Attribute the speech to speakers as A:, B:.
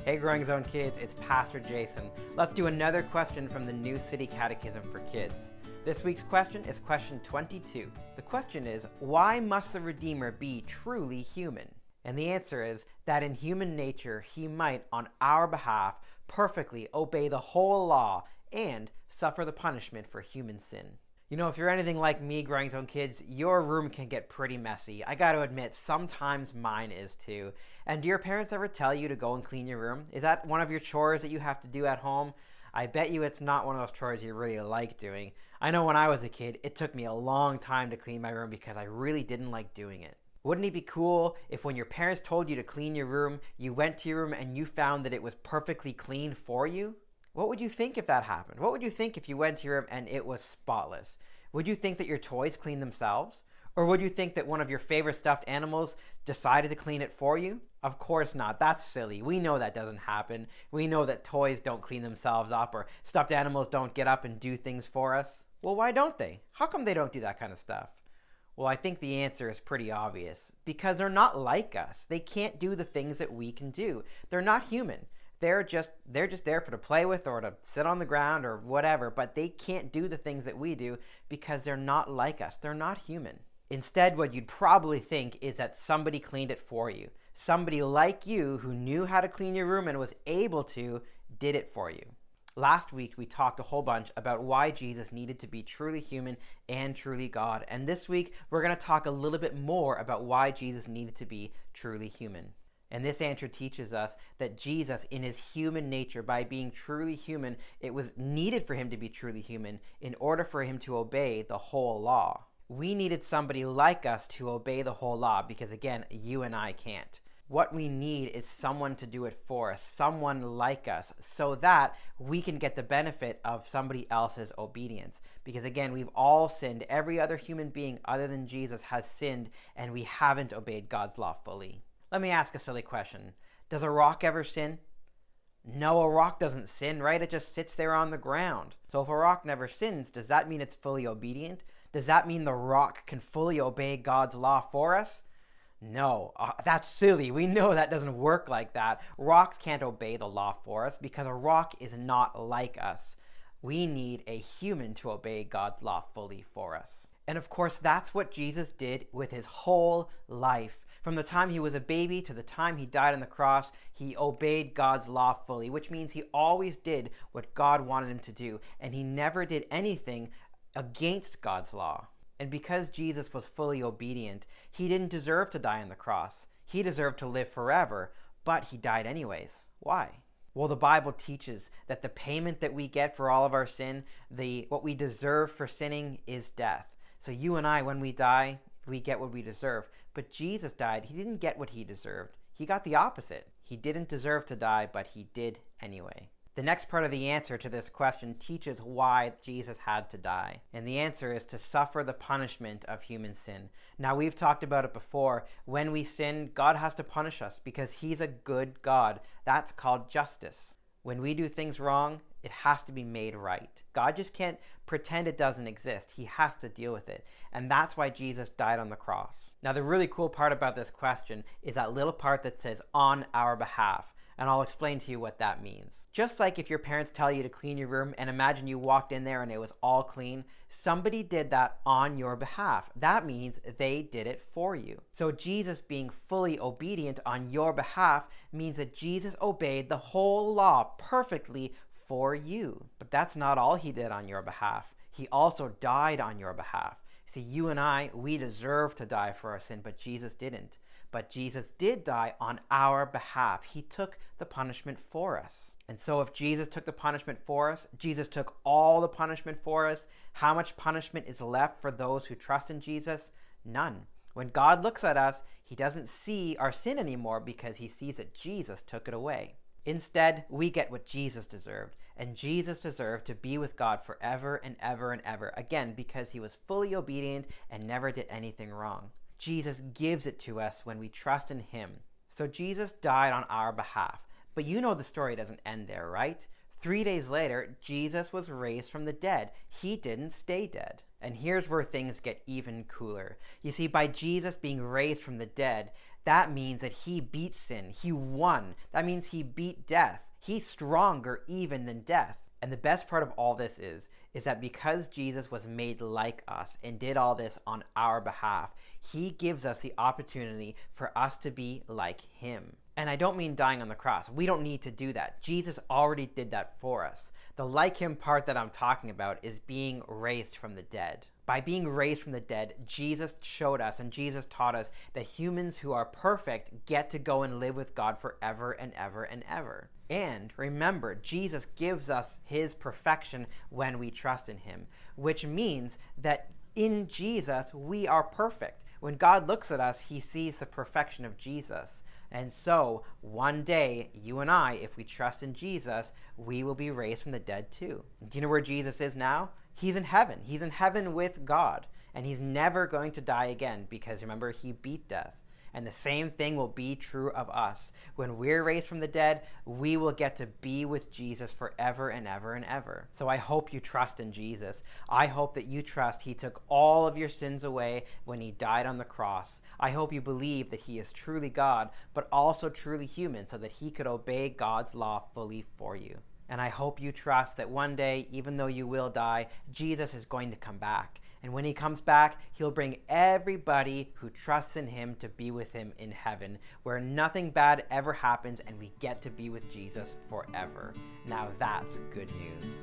A: Hey Growing Zone kids, it's Pastor Jason. Let's do another question from the New City Catechism for Kids. This week's question is question 22. The question is, why must the Redeemer be truly human? And the answer is that in human nature, he might, on our behalf, perfectly obey the whole law and suffer the punishment for human sin. You know, if you're anything like me, Growing Zone kids, your room can get pretty messy. I gotta admit, sometimes mine is too. And do your parents ever tell you to go and clean your room? Is that one of your chores that you have to do at home? I bet you it's not one of those chores you really like doing. I know when I was a kid, it took me a long time to clean my room because I really didn't like doing it. Wouldn't it be cool if when your parents told you to clean your room, you went to your room and you found that it was perfectly clean for you? What would you think if that happened? What would you think if you went to your room and it was spotless? Would you think that your toys cleaned themselves? Or would you think that one of your favorite stuffed animals decided to clean it for you? Of course not. That's silly. We know that doesn't happen. We know that toys don't clean themselves up or stuffed animals don't get up and do things for us. Well, why don't they? How come they don't do that kind of stuff? Well, I think the answer is pretty obvious. Because they're not like us. They can't do the things that we can do. They're not human. They're just there to play with or to sit on the ground or whatever, but they can't do the things that we do because they're not like us. They're not human. Instead, what you'd probably think is that somebody cleaned it for you. Somebody like you who knew how to clean your room and was able to did it for you. Last week, we talked a whole bunch about why Jesus needed to be truly human and truly God. And this week, we're going to talk a little bit more about why Jesus needed to be truly human. And this answer teaches us that Jesus, in his human nature, by being truly human, it was needed for him to be truly human in order for him to obey the whole law. We needed somebody like us to obey the whole law because, again, you and I can't. What we need is someone to do it for us, someone like us, so that we can get the benefit of somebody else's obedience. Because again, we've all sinned. Every other human being other than Jesus has sinned, and we haven't obeyed God's law fully. Let me ask a silly question. Does a rock ever sin? No, a rock doesn't sin, right? It just sits there on the ground. So if a rock never sins, does that mean it's fully obedient? Does that mean the rock can fully obey God's law for us? No, that's silly. We know that doesn't work like that. Rocks can't obey the law for us because a rock is not like us. We need a human to obey God's law fully for us. And of course, that's what Jesus did with his whole life. From the time he was a baby to the time he died on the cross, he obeyed God's law fully, which means he always did what God wanted him to do, and he never did anything against God's law. And because Jesus was fully obedient, he didn't deserve to die on the cross. He deserved to live forever, but he died anyways. Why? Well, the Bible teaches that the payment that we get for all of our sin, what we deserve for sinning, is death. So you and I, when we die, we get what we deserve. But Jesus died. He didn't get what he deserved. He got the opposite. He didn't deserve to die, but he did anyway. The next part of the answer to this question teaches why Jesus had to die. And the answer is to suffer the punishment of human sin. Now, we've talked about it before. When we sin, God has to punish us because he's a good God. That's called justice. When we do things wrong, it has to be made right. God just can't pretend it doesn't exist. He has to deal with it. And that's why Jesus died on the cross. Now, the really cool part about this question is that little part that says on our behalf. And I'll explain to you what that means. Just like if your parents tell you to clean your room and imagine you walked in there and it was all clean, somebody did that on your behalf. That means they did it for you. So Jesus being fully obedient on your behalf means that Jesus obeyed the whole law perfectly for you. But that's not all he did on your behalf. He also died on your behalf. See, you and I, we deserve to die for our sin, but Jesus didn't. But Jesus did die on our behalf. He took the punishment for us. And so if Jesus took the punishment for us, Jesus took all the punishment for us, how much punishment is left for those who trust in Jesus? None. When God looks at us, he doesn't see our sin anymore because he sees that Jesus took it away. Instead, we get what Jesus deserved. And Jesus deserved to be with God forever and ever and ever. Again, because he was fully obedient and never did anything wrong. Jesus gives it to us when we trust in him. So Jesus died on our behalf. But you know the story doesn't end there, right? 3 days later, Jesus was raised from the dead. He didn't stay dead. And here's where things get even cooler. You see, by Jesus being raised from the dead, that means that he beat sin. He won. That means he beat death. He's stronger even than death. And the best part of all this is that because Jesus was made like us and did all this on our behalf, he gives us the opportunity for us to be like him. And I don't mean dying on the cross. We don't need to do that. Jesus already did that for us. The like him part that I'm talking about is being raised from the dead. By being raised from the dead, Jesus showed us and Jesus taught us that humans who are perfect get to go and live with God forever and ever and ever. And remember, Jesus gives us his perfection when we trust in him, which means that in Jesus, we are perfect. When God looks at us, he sees the perfection of Jesus. And so, one day, you and I, if we trust in Jesus, we will be raised from the dead too. Do you know where Jesus is now? He's in heaven. He's in heaven with God. And he's never going to die again because, remember, he beat death. And the same thing will be true of us. When we're raised from the dead, we will get to be with Jesus forever and ever and ever. So I hope you trust in Jesus. I hope that you trust he took all of your sins away when he died on the cross. I hope you believe that he is truly God, but also truly human, so that he could obey God's law fully for you. And I hope you trust that one day, even though you will die, Jesus is going to come back. And when he comes back, he'll bring everybody who trusts in him to be with him in heaven, where nothing bad ever happens and we get to be with Jesus forever. Now that's good news.